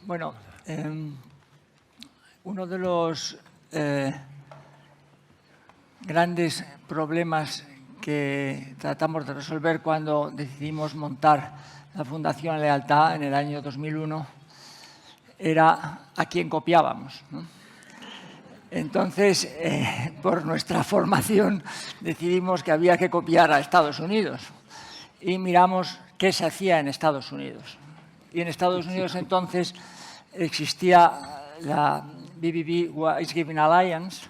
Bueno, uno de los grandes problemas que tratamos de resolver cuando decidimos montar la Fundación Lealtad en el año 2001 era a quién copiábamos, ¿no? Entonces, por nuestra formación, decidimos que había que copiar a Estados Unidos y miramos qué se hacía en Estados Unidos. Y en Estados Unidos entonces existía la BBB Wise Giving Alliance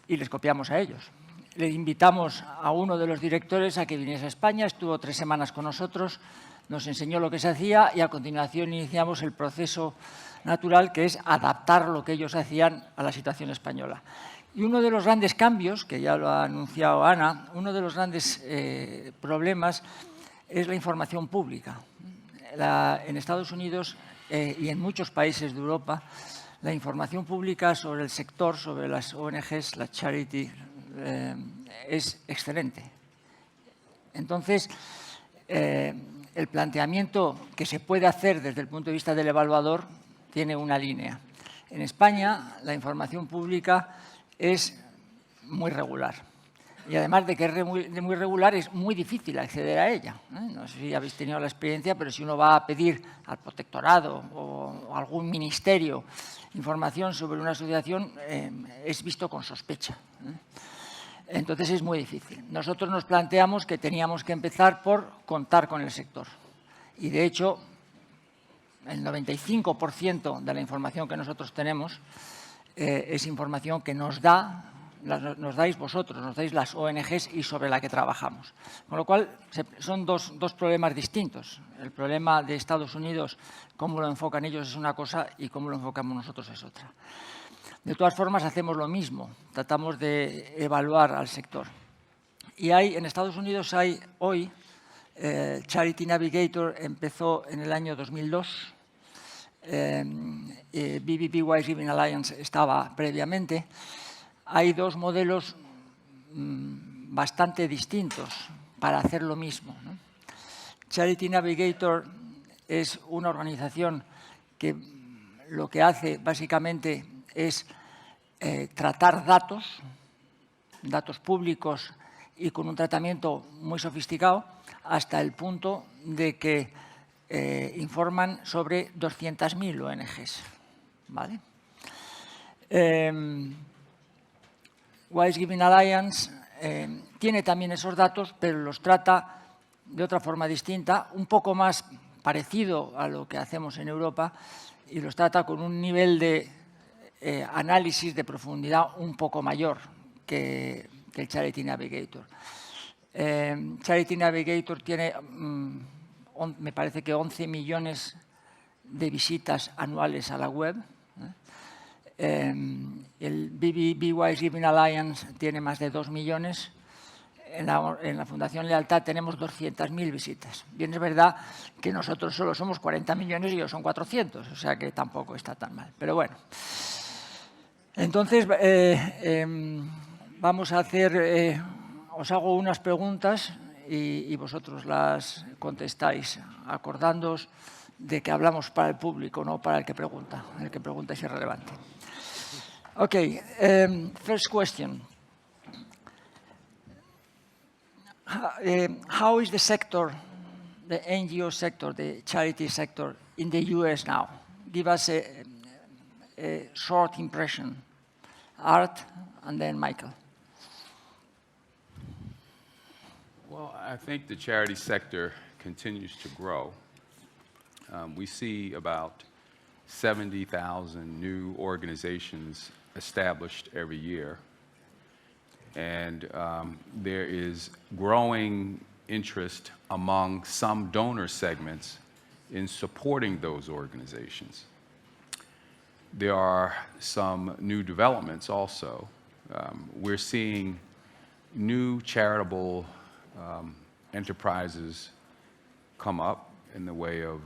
y les copiamos a ellos. Le invitamos a uno de los directores a que viniese a España, estuvo 3 semanas con nosotros, nos enseñó lo que se hacía y a continuación iniciamos el proceso natural, que es adaptar lo que ellos hacían a la situación española. Y uno de los grandes cambios, que ya lo ha anunciado Ana, uno de los grandes problemas es la información pública. En Estados Unidos y en muchos países de Europa, la información pública sobre el sector, sobre las ONGs, la Charity, es excelente. Entonces, el planteamiento que se puede hacer desde el punto de vista del evaluador tiene una línea. En España, la información pública es muy regular. Y además de que es muy regular, es muy difícil acceder a ella. No sé si habéis tenido la experiencia, pero si uno va a pedir al protectorado o a algún ministerio información sobre una asociación, es visto con sospecha. Entonces es muy difícil. Nosotros nos planteamos que teníamos que empezar por contar con el sector. Y de hecho, el 95% de la información que nosotros tenemos es información que nos dais vosotros, nos dais las ONGs y sobre la que trabajamos. Con lo cual, son dos problemas distintos. El problema de Estados Unidos, cómo lo enfocan ellos es una cosa y cómo lo enfocamos nosotros es otra. De todas formas, hacemos lo mismo. Tratamos de evaluar al sector. Y en Estados Unidos hay hoy, Charity Navigator empezó en el año 2002, BBB Wise Giving Alliance estaba previamente. Hay 2 modelos bastante distintos para hacer lo mismo, ¿no? Charity Navigator es una organización que lo que hace básicamente es tratar datos públicos y con un tratamiento muy sofisticado hasta el punto de que informan sobre 200.000 ONGs, ¿vale? Wise Giving Alliance tiene también esos datos, pero los trata de otra forma distinta, un poco más parecido a lo que hacemos en Europa, y los trata con un nivel de análisis de profundidad un poco mayor que el Charity Navigator. Charity Navigator tiene, me parece que 11 millones de visitas anuales a la web. El BBB Wise Giving Alliance tiene más de 2 millones. En la Fundación Lealtad tenemos 200.000 visitas. Bien, es verdad que nosotros solo somos 40 millones y ellos son 400, o sea que tampoco está tan mal. Pero bueno. Entonces, vamos a hacer, os hago unas preguntas y vosotros las contestáis, acordándoos de que hablamos para el público, no para el que pregunta. El que pregunta es irrelevante. Okay, first question. How is the sector, the NGO sector, the charity sector in the US now? Give us a short impression. Art, and then Michael. Well, I think the charity sector continues to grow. We see about 70,000 new organizations established every year. And there is growing interest among some donor segments in supporting those organizations. There are some new developments also. We're seeing new charitable enterprises come up in the way of,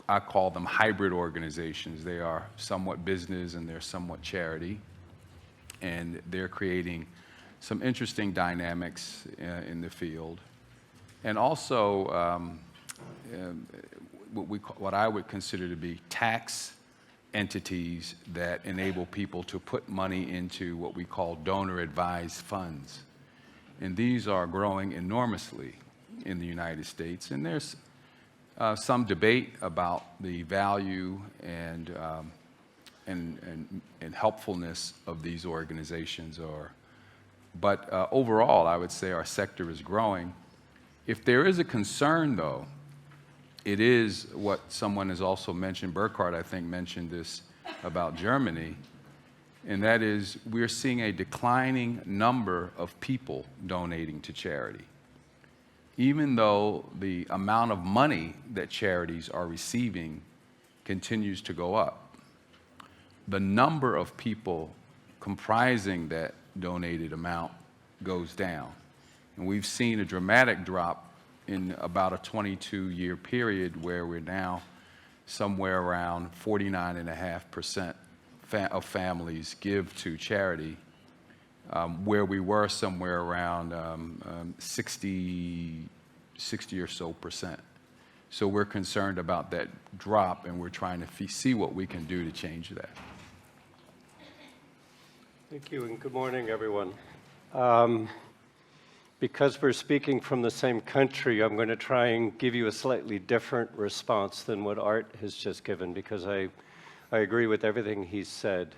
I call them hybrid organizations. They are somewhat business and they're somewhat charity. And they're creating some interesting dynamics in the field. And also, what I would consider to be tax entities that enable people to put money into what we call donor-advised funds. And these are growing enormously in the United States. And there's some debate about the value and helpfulness of these organizations. But overall, I would say our sector is growing. If there is a concern, though, it is what someone has also mentioned, Burkhardt, I think, mentioned this about Germany, and that is we're seeing a declining number of people donating to charity. Even though the amount of money that charities are receiving continues to go up, the number of people comprising that donated amount goes down. And we've seen a dramatic drop in about a 22-year period where we're now somewhere around 49.5% of families give to charity, where we were somewhere around 60 or so percent. So we're concerned about that drop, and we're trying to see what we can do to change that. Thank you, and good morning, everyone. Because we're speaking from the same country, I'm going to try and give you a slightly different response than what Art has just given, because I agree with everything he's said.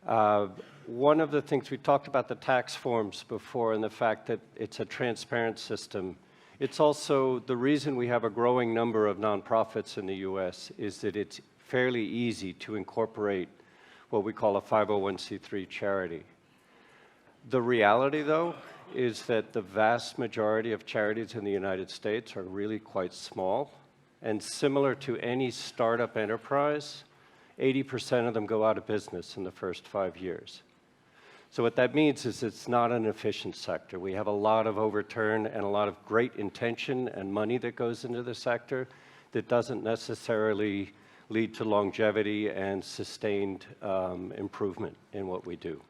One of the things, we talked about the tax forms before and the fact that it's a transparent system. It's also the reason we have a growing number of nonprofits in the US is that it's fairly easy to incorporate what we call a 501c3 charity. The reality, though, is that the vast majority of charities in the United States are really quite small, and similar to any startup enterprise, 80% of them go out of business in the first 5 years. So what that means is it's not an efficient sector. We have a lot of overturn and a lot of great intention and money that goes into the sector that doesn't necessarily lead to longevity and sustained improvement in what we do.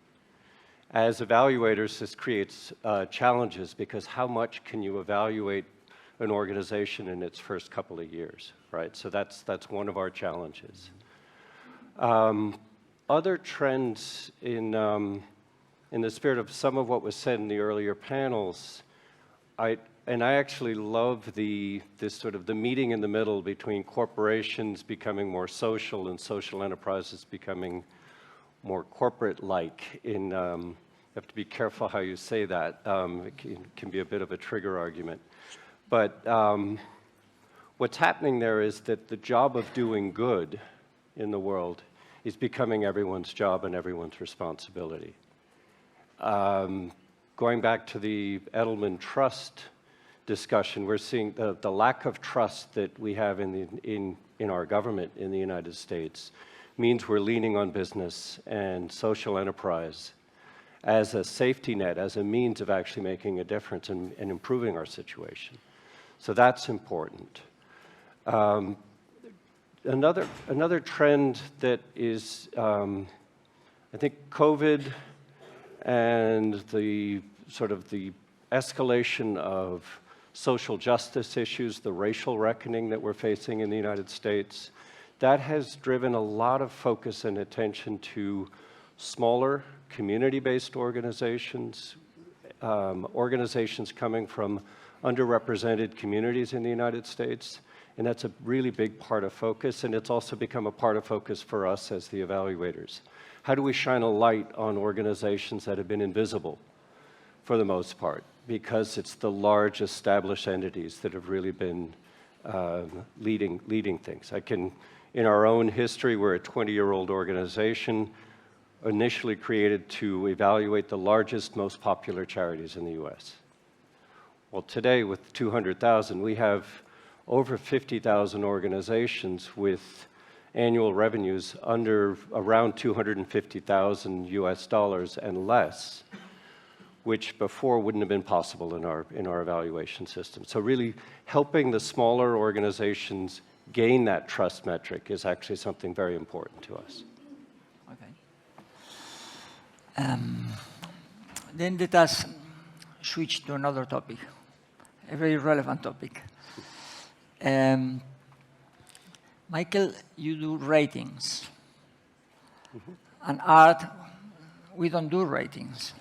As evaluators, this creates challenges, because how much can you evaluate an organization in its first couple of years, right? So that's one of our challenges. Other trends in the spirit of some of what was said in the earlier panels, I actually love this sort of the meeting in the middle between corporations becoming more social and social enterprises becoming more corporate-like. You have to be careful how you say that. It can be a bit of a trigger argument. But what's happening there is that the job of doing good in the world is becoming everyone's job and everyone's responsibility. Going back to the Edelman Trust discussion, we're seeing the lack of trust that we have in our government in the United States means we're leaning on business and social enterprise as a safety net, as a means of actually making a difference and improving our situation. So that's important. Another trend that is, I think COVID and the escalation of social justice issues, the racial reckoning that we're facing in the United States, that has driven a lot of focus and attention to smaller community-based organizations, organizations coming from underrepresented communities in the United States, and that's a really big part of focus, and it's also become a part of focus for us as the evaluators. How do we shine a light on organizations that have been invisible for the most part, because it's the large established entities that have really been leading things. In our own history, we're a 20-year-old organization initially created to evaluate the largest, most popular charities in the US. Well, today with 200,000, we have over 50,000 organizations with annual revenues around $250,000 US and less, which before wouldn't have been possible in our evaluation system. So really helping the smaller organizations gain that trust metric is actually something very important to us. Okay. Then let us switch to another topic, a very relevant topic. Michael, you do ratings. And art, we don't do ratings.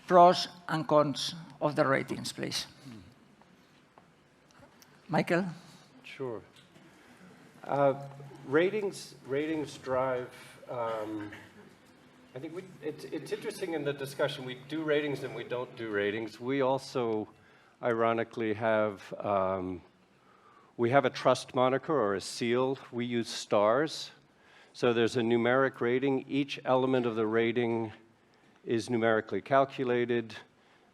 Pros and cons of the ratings, please. Michael? Sure. Ratings drive, I think it's interesting in the discussion. We do ratings and we don't do ratings. We also, ironically, have a trust moniker or a seal. We use stars. So there's a numeric rating. Each element of the rating is numerically calculated.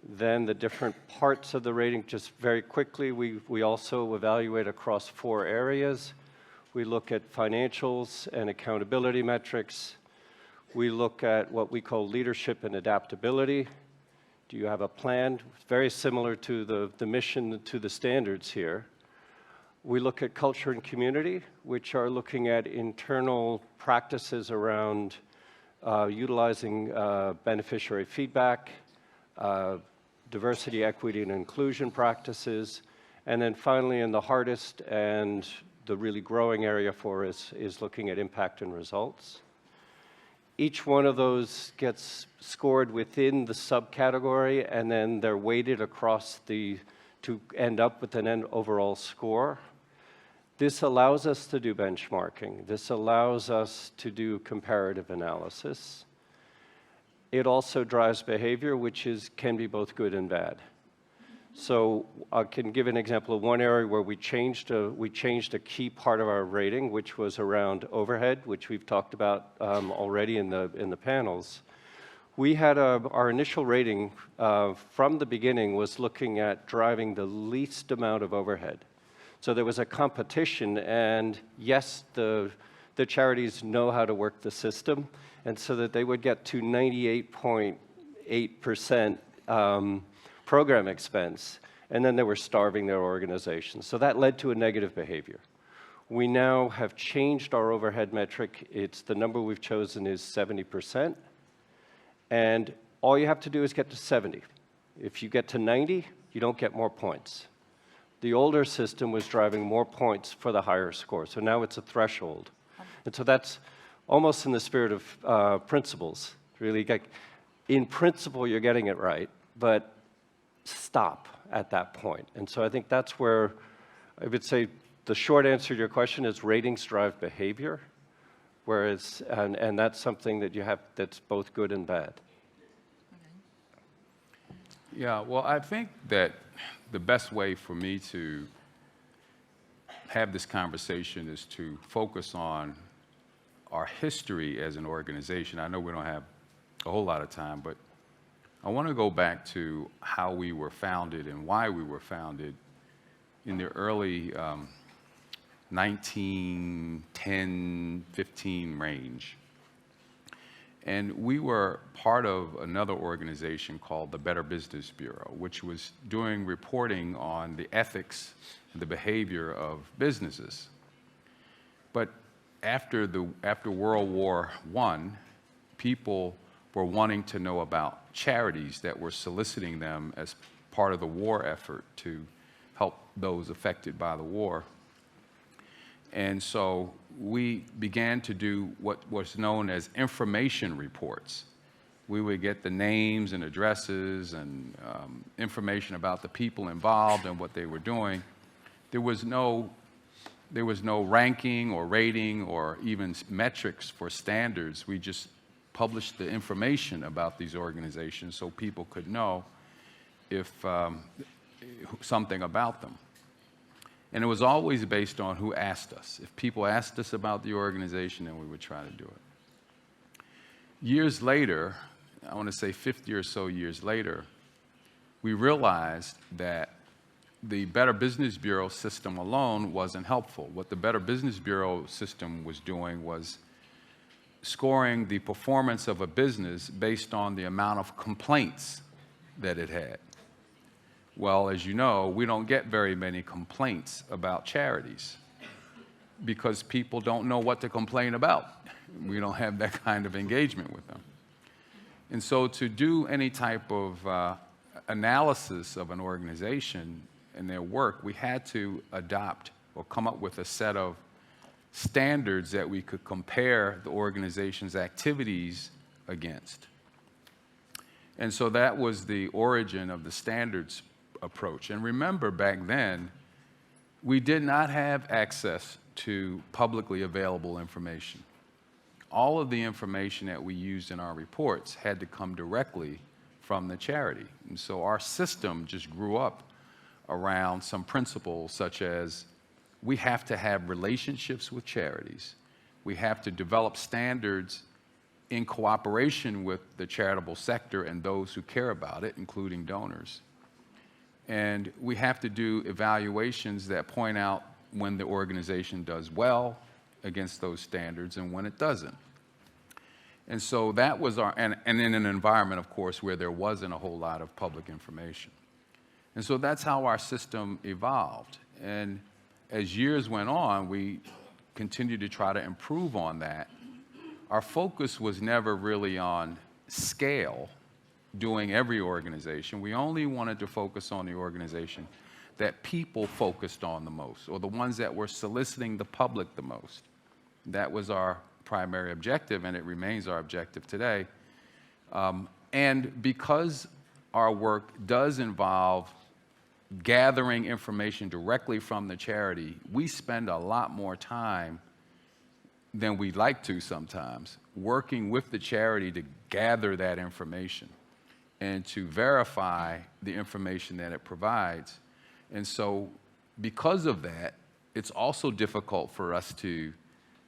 Then the different parts of the rating, just very quickly, we also evaluate across 4 areas. We look at financials and accountability metrics. We look at what we call leadership and adaptability. Do you have a plan? Very similar to the mission, to the standards here. We look at culture and community, which are looking at internal practices around utilizing beneficiary feedback, diversity, equity, and inclusion practices. And then finally, in the hardest and the really growing area for us is looking at impact and results. Each one of those gets scored within the subcategory, and then they're weighted across to end up with an overall score. This allows us to do benchmarking. This allows us to do comparative analysis. It also drives behavior, which can be both good and bad. So I can give an example of one area where we changed a key part of our rating, which was around overhead, which we've talked about already in the panels. We had our initial rating from the beginning was looking at driving the least amount of overhead. So there was a competition, and yes, the charities know how to work the system, and so that they would get to 98.8% program expense, and then they were starving their organization. So that led to a negative behavior. We now have changed our overhead metric. The number we've chosen is 70%, and all you have to do is get to 70. If you get to 90, you don't get more points. The older system was driving more points for the higher score, so now it's a threshold. And so that's almost in the spirit of principles, really. In principle, you're getting it right, but stop at that point. And so I think that's where I would say the short answer to your question is ratings drive behavior, whereas, and that's something that you have that's both good and bad. Yeah, well, I think that the best way for me to have this conversation is to focus on our history as an organization. I know we don't have a whole lot of time, but I want to go back to how we were founded and why we were founded in the early 1910, 15 range. And we were part of another organization called the Better Business Bureau, which was doing reporting on the ethics and the behavior of businesses. But after World War I, people were wanting to know about charities that were soliciting them as part of the war effort to help those affected by the war. And so we began to do what was known as information reports. We would get the names and addresses and information about the people involved and what they were doing. There was no ranking or rating or even metrics for standards. We just published the information about these organizations so people could know if something about them. And it was always based on who asked us. If people asked us about the organization, then we would try to do it. Years later, I want to say 50 or so years later, we realized that the Better Business Bureau system alone wasn't helpful. What the Better Business Bureau system was doing was scoring the performance of a business based on the amount of complaints that it had. Well, as you know, we don't get very many complaints about charities because people don't know what to complain about. We don't have that kind of engagement with them. And so to do any type of analysis of an organization and their work, we had to adopt or come up with a set of standards that we could compare the organization's activities against. And so that was the origin of the standards approach. And remember, back then, we did not have access to publicly available information. All of the information that we used in our reports had to come directly from the charity. And so our system just grew up around some principles such as we have to have relationships with charities. We have to develop standards in cooperation with the charitable sector and those who care about it, including donors. And we have to do evaluations that point out when the organization does well against those standards and when it doesn't. And so that was our, and in an environment, of course, where there wasn't a whole lot of public information. And so that's how our system evolved. And as years went on, we continued to try to improve on that. Our focus was never really on scale, doing every organization. We only wanted to focus on the organization that people focused on the most, or the ones that were soliciting the public the most. That was our primary objective, and it remains our objective today. And because our work does involve gathering information directly from the charity, we spend a lot more time than we'd like to sometimes working with the charity to gather that information and to verify the information that it provides. And so because of that, it's also difficult for us to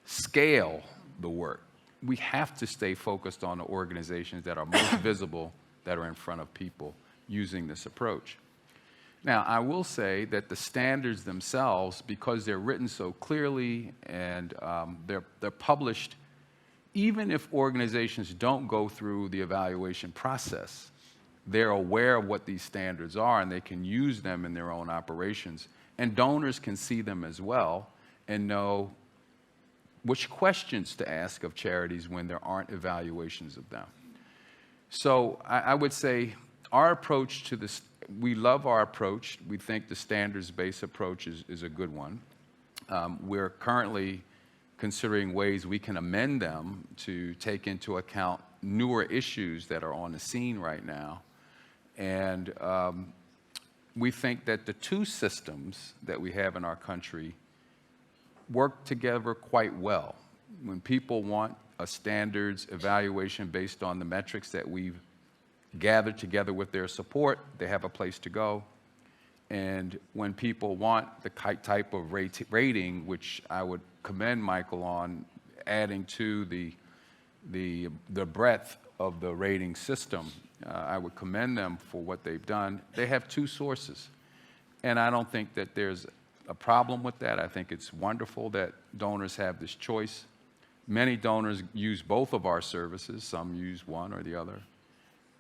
scale the work. We have to stay focused on the organizations that are most visible, that are in front of people using this approach. Now, I will say that the standards themselves, because they're written so clearly and they're published, even if organizations don't go through the evaluation process, they're aware of what these standards are and they can use them in their own operations. And donors can see them as well and know which questions to ask of charities when there aren't evaluations of them. So I would say our approach to this, we love our approach. We think the standards-based approach is a good one. We're currently considering ways we can amend them to take into account newer issues that are on the scene right now. And we think that the two systems that we have in our country work together quite well. When people want a standards evaluation based on the metrics that we've gathered together with their support, they have a place to go. And when people want the type of rating, which I would commend Michael on adding to the breadth of the rating system, I would commend them for what they've done. They have two sources. And I don't think that there's a problem with that. I think it's wonderful that donors have this choice. Many donors use both of our services. Some use one or the other.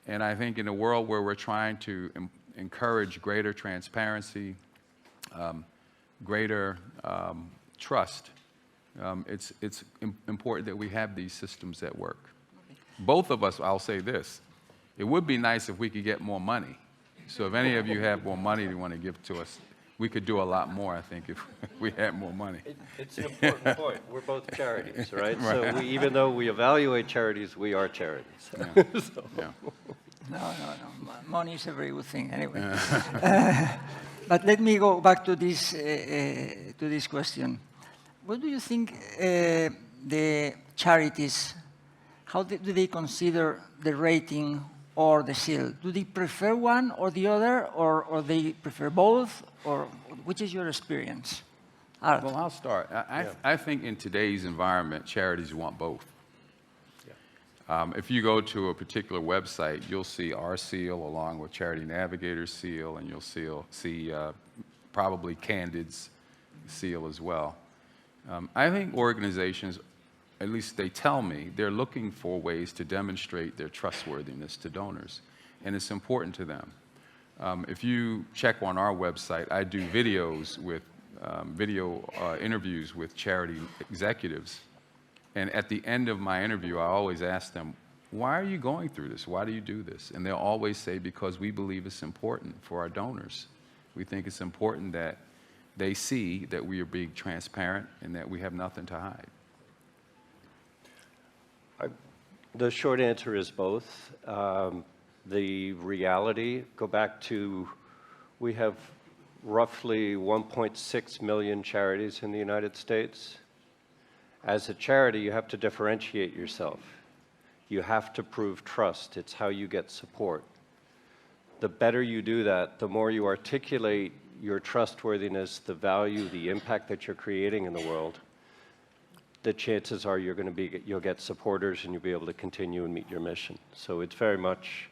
And I think in a world where we're trying to encourage greater transparency, greater trust, it's important that we have these systems that work. Both of us, I'll say this, it would be nice if we could get more money. So if any of you have more money you want to give to us, we could do a lot more, I think, if we had more money. It's an important point. We're both charities, right? So even though we evaluate charities, we are charities. Yeah. So. Yeah. No. Money is a very good thing, anyway. But let me go back to this question. What do you think the charities, how do they consider the rating or the seal? Do they prefer one or the other, or they prefer both, or which is your experience? Art. Well, I'll start. I think in today's environment, charities want both. If you go to a particular website, you'll see our seal along with Charity Navigator's seal, and you'll see probably Candid's seal as well. I think organizations, at least they tell me, they're looking for ways to demonstrate their trustworthiness to donors, and it's important to them. If you check on our website, I do videos with interviews with charity executives. And at the end of my interview, I always ask them, why are you going through this? Why do you do this? And they'll always say, because we believe it's important for our donors. We think it's important that they see that we are being transparent and that we have nothing to hide. The short answer is both. The reality, go back to, we have roughly 1.6 million charities in the United States. As a charity, you have to differentiate yourself. You have to prove trust. It's how you get support. The better you do that, the more you articulate your trustworthiness, the value, the impact that you're creating in the world, the chances are you'll get supporters and you'll be able to continue and meet your mission. So it's very much,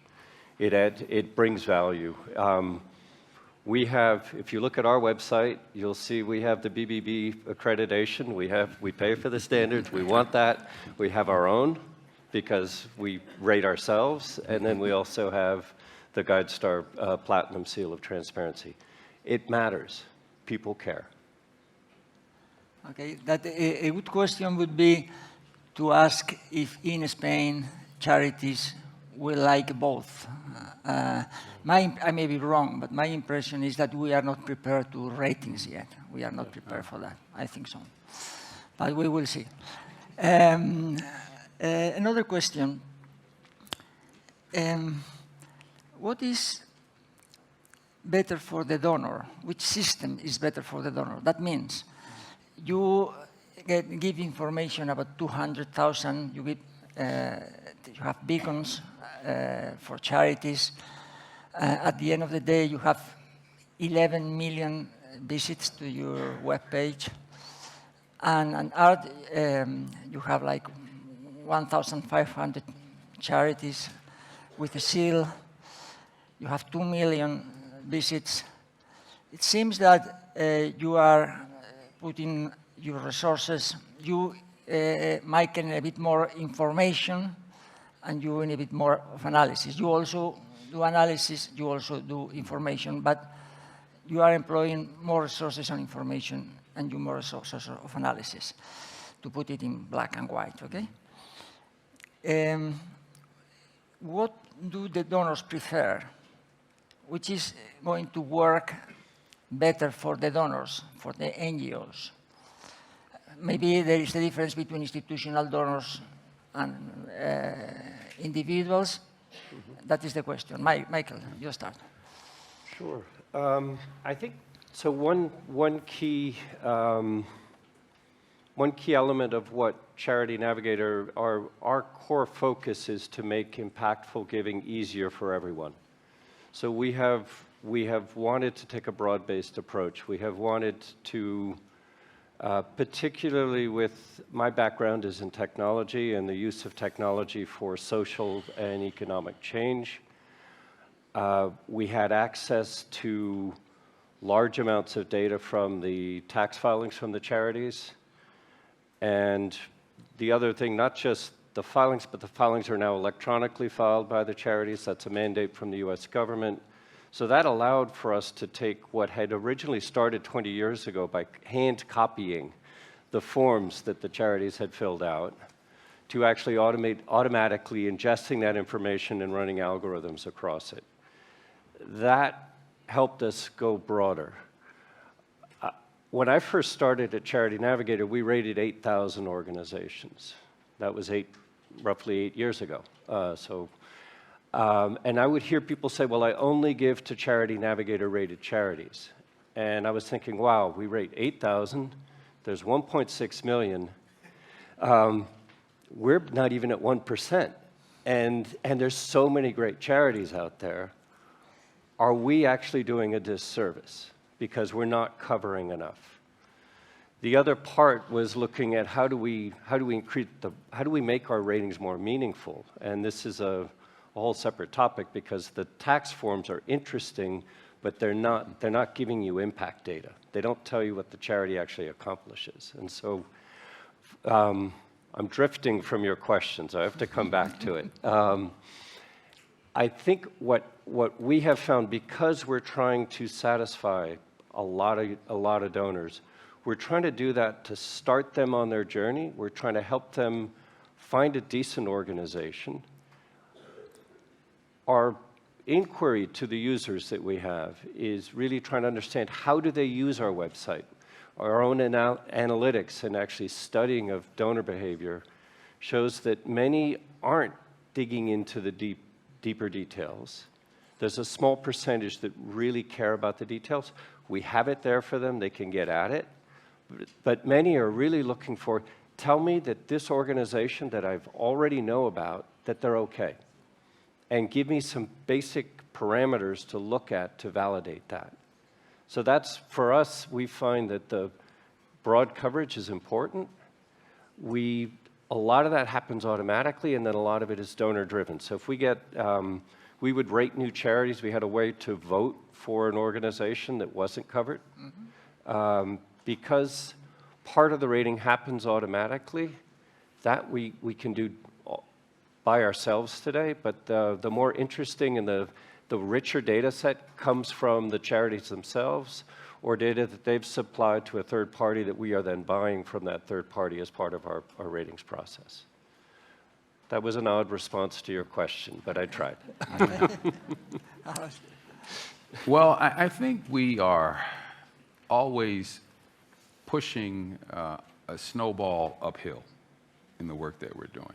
it brings value. We have, if you look at our website, you'll see we have the BBB accreditation. We pay for the standards. We want that. We have our own because we rate ourselves. And then we also have the GuideStar Platinum Seal of Transparency. It matters. People care. Okay, that a good question would be to ask if in Spain charities will like both. I may be wrong, but my impression is that we are not prepared to ratings yet. We are not prepared for that. I think so. But we will see. Another question. What is better for the donor? Which system is better for the donor? That means you give information about 200,000, you have beacons for charities. At the end of the day, you have 11 million visits to your webpage. And you have like 1,500 charities with a seal. You have 2 million visits. It seems that you are putting your resources, you, Michael, in a bit more information, and you in a bit more of analysis. You also do analysis, you also do information, but you are employing more resources on information and you more resources of analysis, to put it in black and white, okay? What do the donors prefer? Which is going to work better for the donors, for the NGOs? Maybe there is a difference between institutional donors and individuals. That is the question. Michael, you start. Sure. I think, so one key element of what Charity Navigator, our core focus is to make impactful giving easier for everyone. So we have wanted to take a broad-based approach. We have wanted to, particularly with my background is in technology and the use of technology for social and economic change. We had access to large amounts of data from the tax filings from the charities. And the other thing, not just the filings, but the filings are now electronically filed by the charities. That's a mandate from the US government. So that allowed for us to take what had originally started 20 years ago by hand copying the forms that the charities had filled out to actually automatically ingesting that information and running algorithms across it. That helped us go broader. When I first started at Charity Navigator, we rated 8,000 organizations. That was roughly 8 years ago. And I would hear people say, well, I only give to Charity Navigator rated charities. And I was thinking, wow, we rate 8,000, there's 1.6 million. We're not even at 1%. And there's so many great charities out there. Are we actually doing a disservice? Because we're not covering enough. The other part was looking at how do we make our ratings more meaningful? And this is a whole separate topic because the tax forms are interesting, but they're not giving you impact data. They don't tell you what the charity actually accomplishes. And so I'm drifting from your question, so I have to come back to it. I think what we have found, because we're trying to satisfy a lot of donors, we're trying to do that to start them on their journey. We're trying to help them find a decent organization. Our inquiry to the users that we have is really trying to understand how do they use our website. Our own analytics and actually studying of donor behavior shows that many aren't digging into the deeper details. There's a small percentage that really care about the details. We have it there for them, they can get at it. But many are really looking for, tell me that this organization that I've already know about, that they're okay. And give me some basic parameters to look at to validate that. So that's, for us, we find that the broad coverage is important. A lot of that happens automatically, and then a lot of it is donor-driven. So if we get, we would rate new charities. We had a way to vote for an organization that wasn't covered. Because part of the rating happens automatically, that we can do by ourselves today, but the more interesting and the richer data set comes from the charities themselves or data that they've supplied to a third party that we are then buying from that third party as part of our ratings process. That was an odd response to your question, but I tried. Well, I think we are always pushing a snowball uphill in the work that we're doing.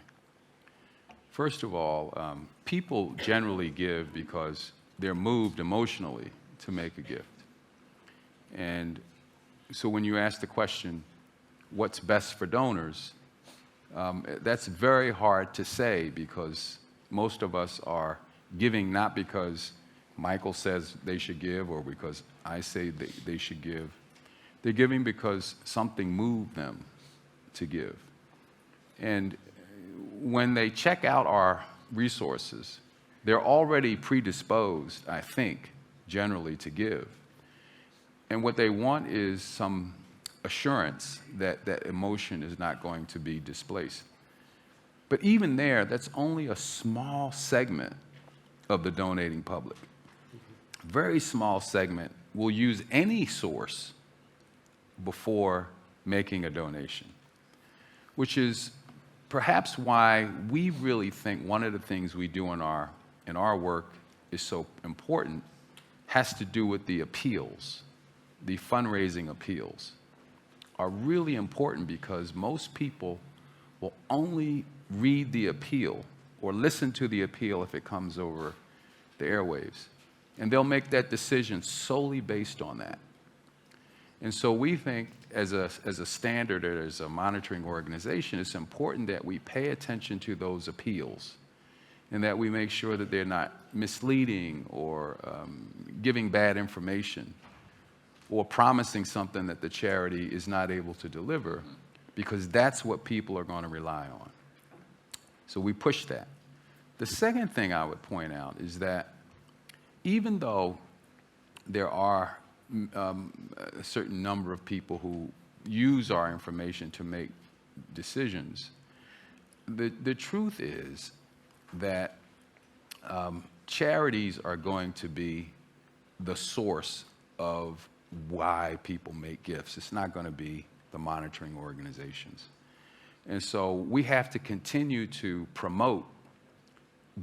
First of all, people generally give because they're moved emotionally to make a gift. And so when you ask the question, what's best for donors, that's very hard to say because most of us are giving not because Michael says they should give or because I say they should give. They're giving because something moved them to give. And when they check out our resources, they're already predisposed, I think, generally to give. And what they want is some assurance that that emotion is not going to be displaced. But even there, that's only a small segment of the donating public. Very small segment will use any source before making a donation, which is perhaps why we really think one of the things we do in our work is so important has to do with the appeals. The fundraising appeals are really important because most people will only read the appeal or listen to the appeal if it comes over the airwaves. And they'll make that decision solely based on that. And so we think as a standard or as a monitoring organization, it's important that we pay attention to those appeals and that we make sure that they're not misleading or giving bad information or promising something that the charity is not able to deliver, because that's what people are going to rely on. So we push that. The second thing I would point out is that even though there are a certain number of people who use our information to make decisions, the truth is that charities are going to be the source of why people make gifts. It's not going to be the monitoring organizations. And so we have to continue to promote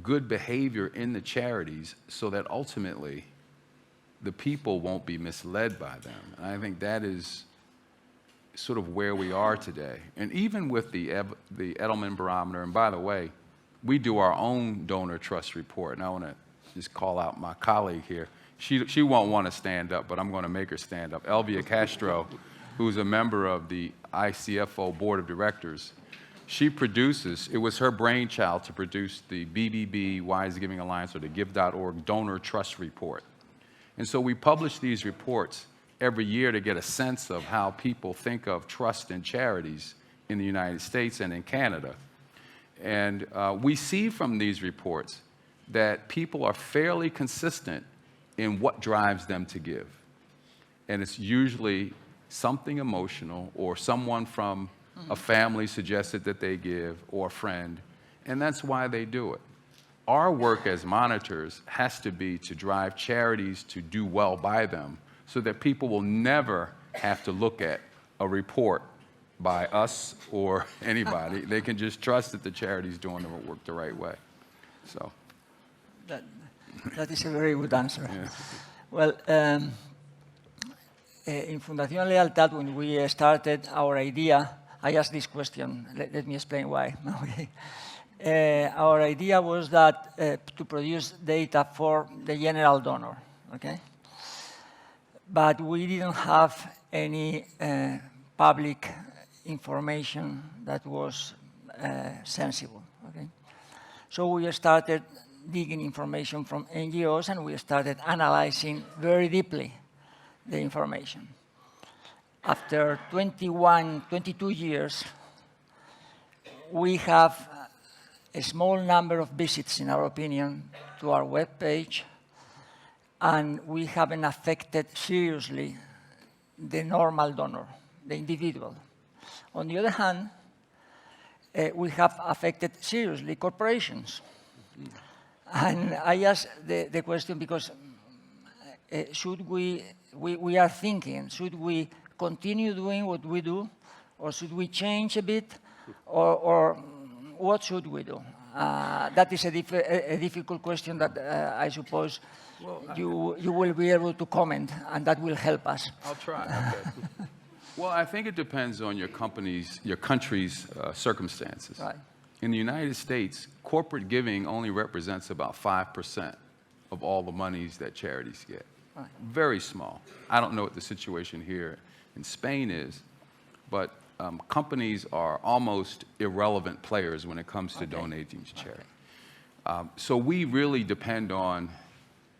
good behavior in the charities so that ultimately the people won't be misled by them. And I think that is sort of where we are today. And even with the Edelman Barometer, and by the way, we do our own donor trust report. And I want to just call out my colleague here. She won't want to stand up, but I'm going to make her stand up. Elvia Castro, who's a member of the ICFO Board of Directors, she produces, it was her brainchild to produce the BBB Wise Giving Alliance or the Give.org Donor Trust Report. And so we publish these reports every year to get a sense of how people think of trust in charities in the United States and in Canada. And we see from these reports that people are fairly consistent in what drives them to give. And it's usually something emotional or someone from a family suggested that they give or a friend, and that's why they do it. Our work as monitors has to be to drive charities to do well by them so that people will never have to look at a report by us or anybody. They can just trust that the charity's doing the work the right way. So. That is a very good answer. Yeah. Well, in Fundación Lealtad, when we started our idea, I asked this question. Let me explain why. Okay. Our idea was that to produce data for the general donor, okay? But we didn't have any public information that was sensible, okay? So we started digging information from NGOs, and we started analyzing very deeply the information. After 22 years, we have a small number of visits, in our opinion, to our webpage, and we haven't affected seriously the normal donor, the individual. On the other hand, we have affected seriously corporations. And I ask the question because should we are thinking, should we continue doing what we do, or should we change a bit, or what should we do? That is a difficult question that I suppose you will be able to comment, and that will help us. I'll try. Okay. Well, I think it depends on your country's circumstances. Right. In the United States, corporate giving only represents about 5% of all the monies that charities get. Right. Very small. I don't know what the situation here in Spain is, but companies are almost irrelevant players when it comes to donating to charity. So we really depend on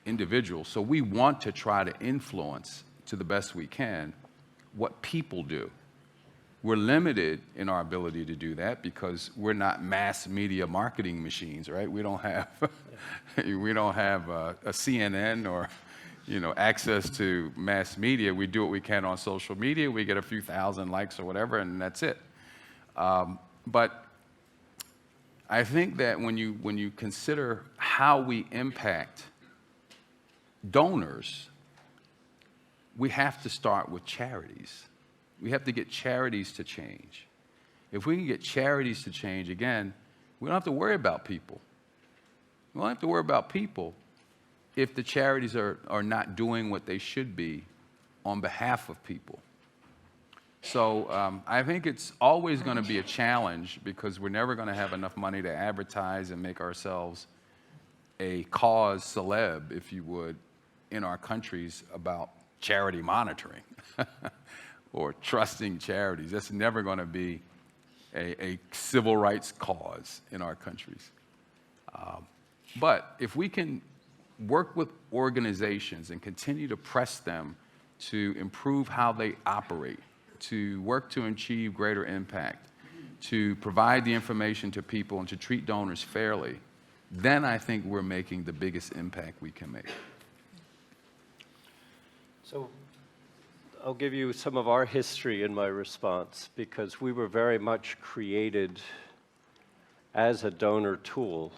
individuals. So we want to try to influence, to the best we can, what people do. We're limited in our ability to do that because we're not mass media marketing machines, right? We don't have, we don't have a CNN or, access to mass media. We do what we can on social media. We get a few thousand likes or whatever, and that's it. But I think that when you consider how we impact donors, we have to start with charities. We have to get charities to change. If we can get charities to change, again, we don't have to worry about people. We don't have to worry about people if the charities are not doing what they should be on behalf of people. So I think it's always going to be a challenge because we're never going to have enough money to advertise and make ourselves a cause celeb, if you would, in our countries about charity monitoring or trusting charities. That's never going to be a civil rights cause in our countries. But if we can work with organizations and continue to press them to improve how they operate, to work to achieve greater impact, to provide the information to people and to treat donors fairly, then I think we're making the biggest impact we can make. So I'll give you some of our history in my response, because we were very much created as a donor tool.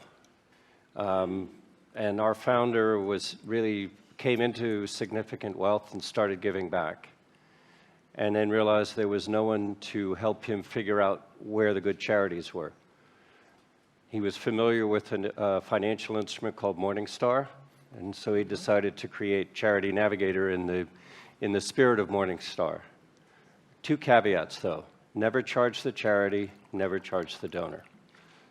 And our founder came into significant wealth and started giving back, and then realized there was no one to help him figure out where the good charities were. He was familiar with a financial instrument called Morningstar, and so he decided to create Charity Navigator in the spirit of Morningstar. Two caveats, though. Never charge the charity, never charge the donor.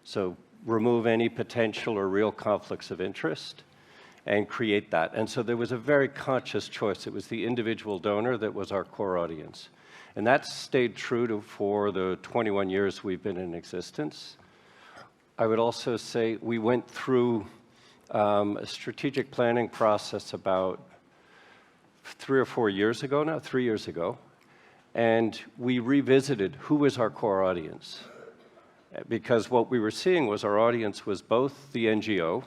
So remove any potential or real conflicts of interest and create that. And so there was a very conscious choice. It was the individual donor that was our core audience. And that stayed true for the 21 years we've been in existence. I would also say we went through a strategic planning process about 3 or 4 years ago now, 3 years ago, and we revisited who was our core audience. Because what we were seeing was our audience was both the NGO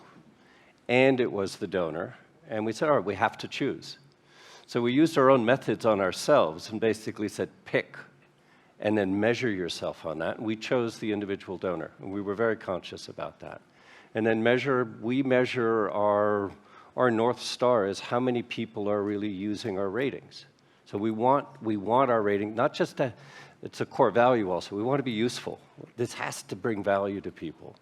and it was the donor, and we said, all right, we have to choose. So we used our own methods on ourselves and basically said, pick, and then measure yourself on that. And we chose the individual donor, and we were very conscious about that. And then we measure our North Star is how many people are really using our ratings. So we want our rating, not just it's a core value also, we want to be useful. This has to bring value to people.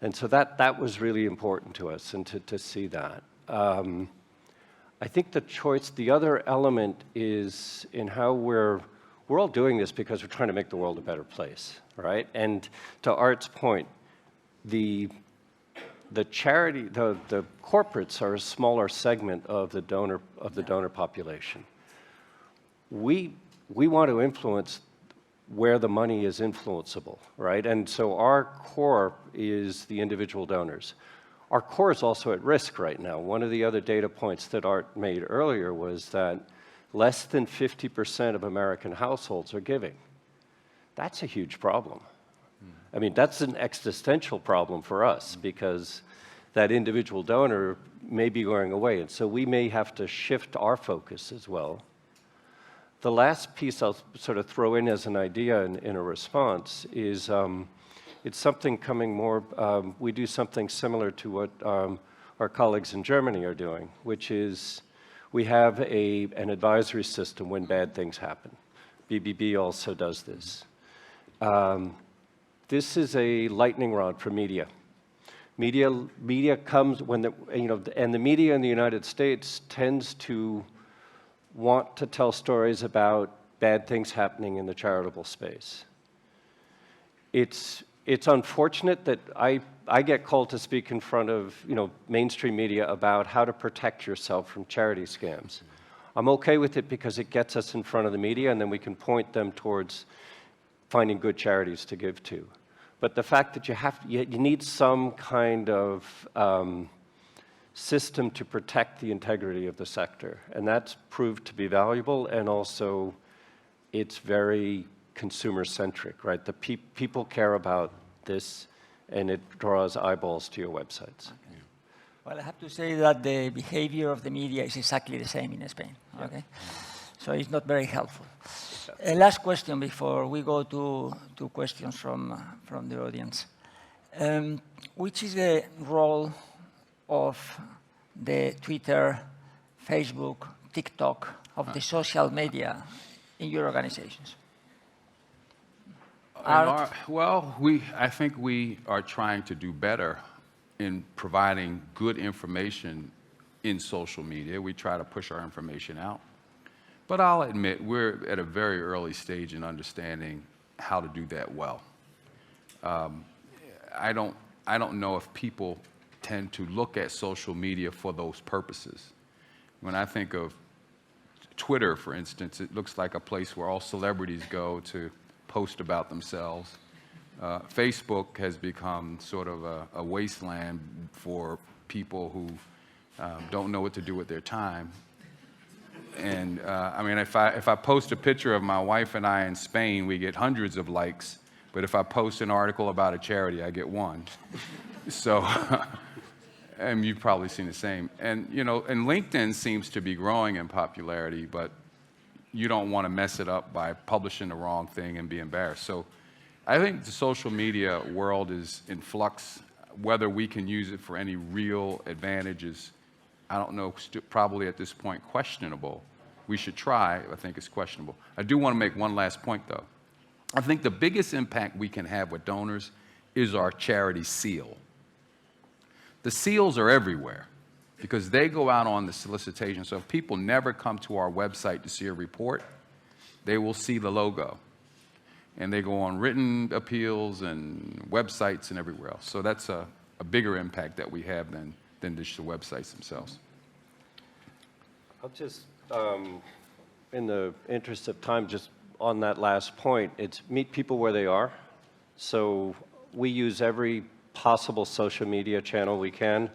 And so that was really important to us, and to see that. I think the other element is in how we're all doing this because we're trying to make the world a better place, right? And to Art's point, the corporates are a smaller segment of the donor population. We want to influence where the money is influenceable, right? And so our core is the individual donors. Our core is also at risk right now. One of the other data points that Art made earlier was that less than 50% of American households are giving. That's a huge problem. I mean, that's an existential problem for us because that individual donor may be going away, and so we may have to shift our focus as well. The last piece I'll sort of throw in as an idea in a response is it's something coming more, we do something similar to what our colleagues in Germany are doing, which is we have an advisory system when bad things happen. BBB also does this. This is a lightning rod for media. Media comes when and the media in the United States tends to want to tell stories about bad things happening in the charitable space. It's unfortunate that I get called to speak in front of mainstream media about how to protect yourself from charity scams. I'm okay with it because it gets us in front of the media, and then we can point them towards finding good charities to give to. But the fact that you need some kind of system to protect the integrity of the sector, and that's proved to be valuable, and also it's very consumer-centric, right? The people care about this, and it draws eyeballs to your websites. Okay. Well, I have to say that the behavior of the media is exactly the same in Spain, okay? So it's not very helpful. Last question before we go to questions from the audience. Which is the role of the Twitter, Facebook, TikTok, of the social media in your organizations? Well, I think we are trying to do better in providing good information in social media. We try to push our information out. But I'll admit, we're at a very early stage in understanding how to do that well. I don't know if people tend to look at social media for those purposes. When I think of Twitter, for instance, it looks like a place where all celebrities go to post about themselves. Facebook has become sort of a wasteland for people who don't know what to do with their time. And I mean, if I post a picture of my wife and I in Spain, we get hundreds of likes. But if I post an article about a charity, I get one. So, and you've probably seen the same. And and LinkedIn seems to be growing in popularity, but you don't want to mess it up by publishing the wrong thing and be embarrassed. So, I think the social media world is in flux. Whether we can use it for any real advantages, I don't know, probably at this point questionable. We should try. I think it's questionable. I do want to make one last point, though. I think the biggest impact we can have with donors is our charity seal. The seals are everywhere because they go out on the solicitation. So if people never come to our website to see a report, they will see the logo. And they go on written appeals and websites and everywhere else. So that's a bigger impact that we have than just the websites themselves. I'll just, in the interest of time, just on that last point, it's meet people where they are. So we use every possible social media channel we can.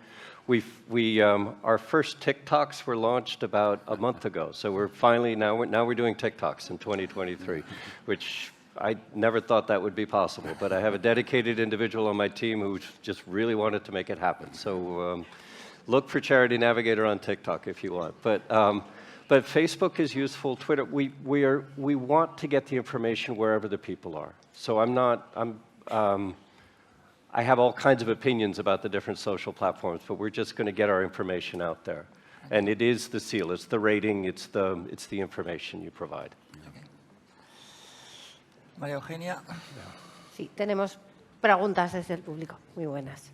Our first TikToks were launched about a month ago. So we're finally, now we're doing TikToks in 2023, which I never thought that would be possible. But I have a dedicated individual on my team who just really wanted to make it happen. So look for Charity Navigator on TikTok if you want. But Facebook is useful. Twitter, we want to get the information wherever the people are. So I have all kinds of opinions about the different social platforms, but we're just going to get our information out there. And it is the seal, it's the rating, it's the information you provide. Okay. María Eugenia. Sí, tenemos preguntas desde el público. Muy buenas.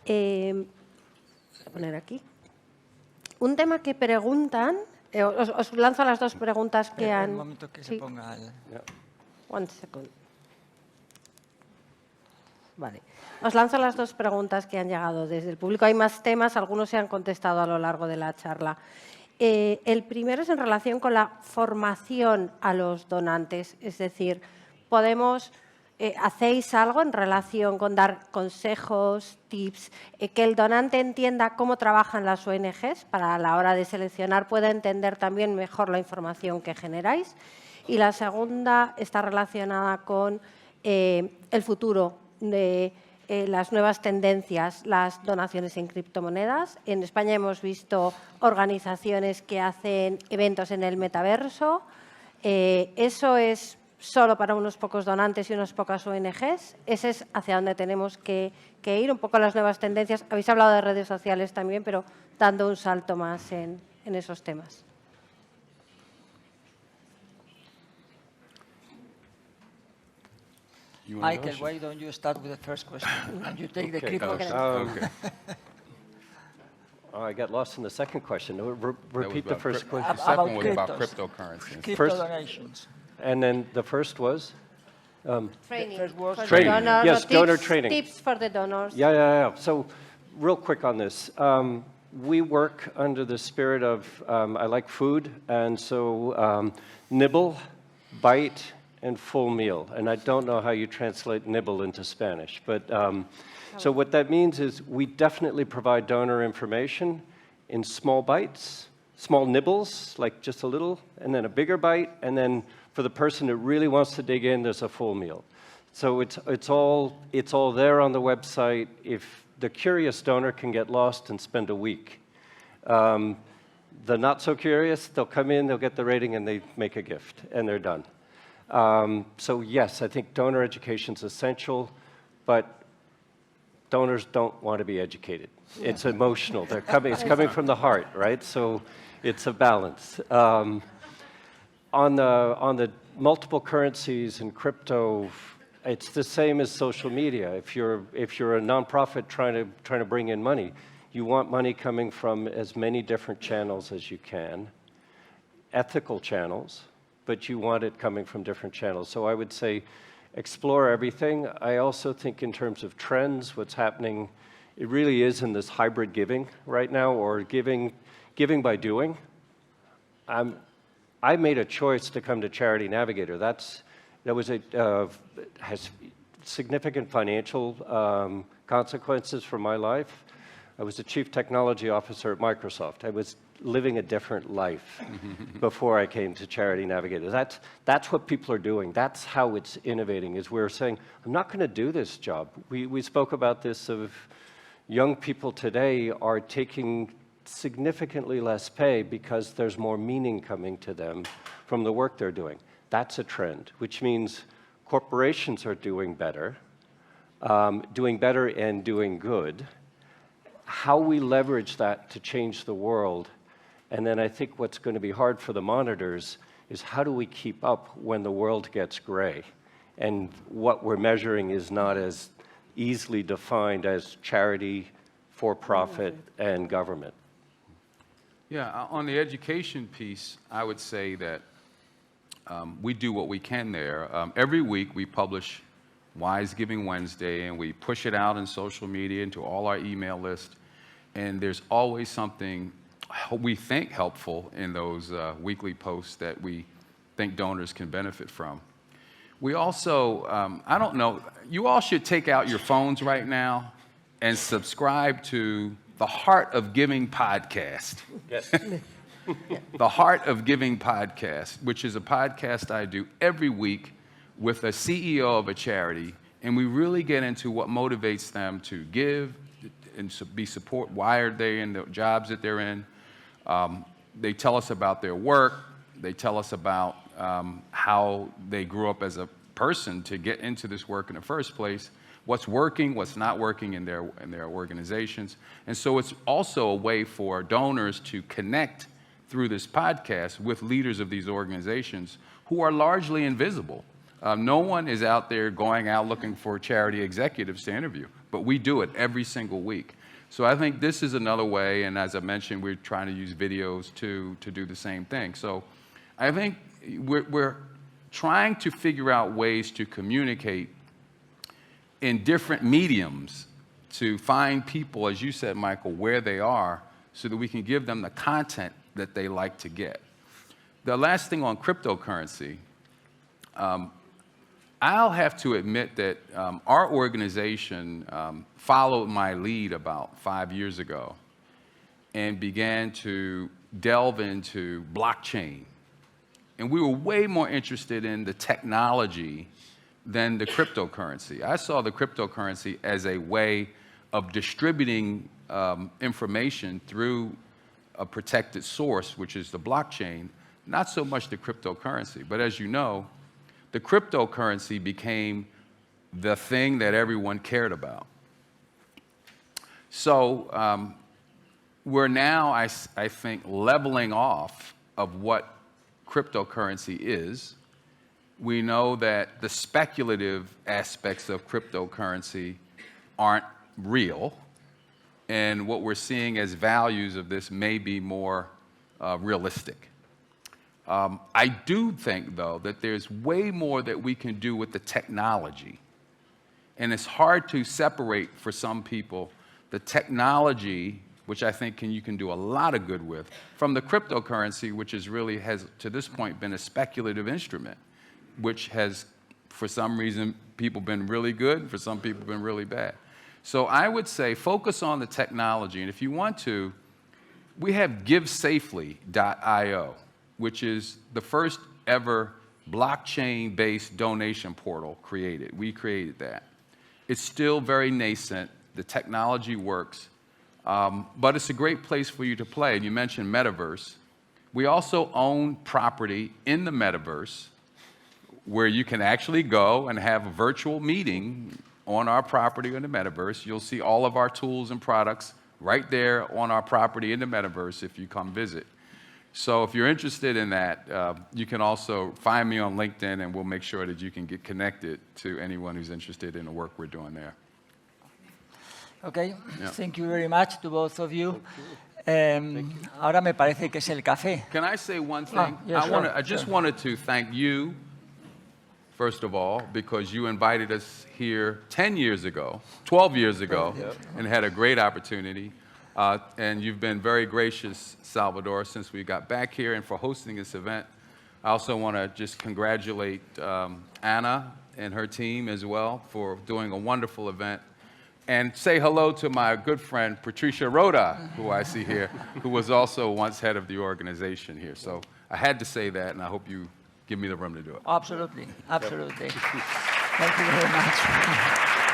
Voy a poner aquí. Un tema que preguntan, os lanzo las dos preguntas que han... Un momento que se ponga el... One second. Vale. Os lanzo las dos preguntas que han llegado desde el público. Hay más temas, algunos se han contestado a lo largo de la charla. El primero es en relación con la formación a los donantes. Es decir, ¿hacéis algo en relación con dar consejos, tips, que el donante entienda cómo trabajan las ONGs para a la hora de seleccionar pueda entender también mejor la información que generáis? Y la segunda está relacionada con el futuro de las nuevas tendencias, las donaciones en criptomonedas. En España hemos visto organizaciones que hacen eventos en el metaverso. ¿Eso es solo para unos pocos donantes y unas pocas ONGs? Ese es hacia donde tenemos que ir, un poco las nuevas tendencias. Habéis hablado de redes sociales también, pero dando un salto más en esos temas. Michael, why don't you start with the first question and you take the crypto? Okay. I got lost in the second question. Repeat the first question. The second was about cryptos. cryptocurrencies. Crypto donations. And then the first was? Training. First was for the training. donor, Yes, tips, donor training. Tips for the donors. Yeah. So real quick on this. We work under the spirit of, I like food, and so nibble, bite, and full meal. And I don't know how you translate nibble into Spanish, but so what that means is we definitely provide donor information in small bites, small nibbles, like just a little, and then a bigger bite, and then for the person that really wants to dig in, there's a full meal. So it's all there on the website. If the curious donor can get lost and spend a week. The not so curious, they'll come in, they'll get the rating, and they make a gift, and they're done. So yes, I think donor education is essential, but donors don't want to be educated. It's emotional. It's coming from the heart, right? So it's a balance. On the multiple currencies and crypto, it's the same as social media. If you're a nonprofit trying to bring in money, you want money coming from as many different channels as you can, ethical channels, but you want it coming from different channels. So I would say explore everything. I also think in terms of trends, what's happening, it really is in this hybrid giving right now, or giving by doing. I made a choice to come to Charity Navigator. Has significant financial consequences for my life. I was the chief technology officer at Microsoft. I was living a different life before I came to Charity Navigator. That's what people are doing. That's how it's innovating, is we're saying, I'm not going to do this job. We spoke about this of young people today are taking significantly less pay because there's more meaning coming to them from the work they're doing. That's a trend, which means corporations are doing better and doing good. How we leverage that to change the world, and then I think what's going to be hard for the monitors is how do we keep up when the world gets gray and what we're measuring is not as easily defined as charity, for-profit, and government. Yeah, on the education piece, I would say that we do what we can there. Every week we publish Wise Giving Wednesday, and we push it out in social media into all our email list. And there's always something we think helpful in those weekly posts that we think donors can benefit from. We also, I don't know, you all should take out your phones right now and subscribe to the Heart of Giving podcast. Yes. The Heart of Giving podcast, which is a podcast I do every week with a CEO of a charity, and we really get into what motivates them to give and be support. Why are they in the jobs that they're in? They tell us about their work. They tell us about how they grew up as a person to get into this work in the first place, what's working, what's not working in their organizations. And so it's also a way for donors to connect through this podcast with leaders of these organizations who are largely invisible. No one is out there going out looking for charity executives to interview, but we do it every single week. So I think this is another way, and as I mentioned, we're trying to use videos to do the same thing. So I think we're trying to figure out ways to communicate in different mediums to find people, as you said, Michael, where they are so that we can give them the content that they like to get. The last thing on cryptocurrency, I'll have to admit that our organization followed my lead about 5 years ago and began to delve into blockchain. And we were way more interested in the technology than the cryptocurrency. I saw the cryptocurrency as a way of distributing information through a protected source, which is the blockchain, not so much the cryptocurrency. But as you know, the cryptocurrency became the thing that everyone cared about. So we're now, I think, leveling off of what cryptocurrency is. We know that the speculative aspects of cryptocurrency aren't real, and what we're seeing as values of this may be more realistic. I do think, though, that there's way more that we can do with the technology. And it's hard to separate, for some people, the technology, which I think you can do a lot of good with, from the cryptocurrency, which is really has, to this point, been a speculative instrument, which has, for some reason, people been really good, for some people been really bad. So I would say focus on the technology. And if you want to, we have GiveSafely.io, which is the first ever blockchain-based donation portal created. We created that. It's still very nascent. The technology works. But it's a great place for you to play. And you mentioned metaverse. We also own property in the metaverse where you can actually go and have a virtual meeting on our property in the metaverse. You'll see all of our tools and products right there on our property in the metaverse if you come visit. So if you're interested in that, you can also find me on LinkedIn, and we'll make sure that you can get connected to anyone who's interested in the work we're doing there. Okay, Yeah. Thank you very much to both of you. Ahora me parece que es el café. Can I say one thing? Yeah, sure, I just wanted to thank you, first of all, because you invited us here 10 years ago, 12 years ago, and had a great opportunity. And you've been very gracious, Salvador, since we got back here and for hosting this event. I also want to just congratulate Anna and her team as well for doing a wonderful event. And say hello to my good friend, Patricia Rhoda, who I see here, who was also once head of the organization here. So I had to say that, and I hope you give me the room to do it. Absolutely, absolutely. Thank you very much.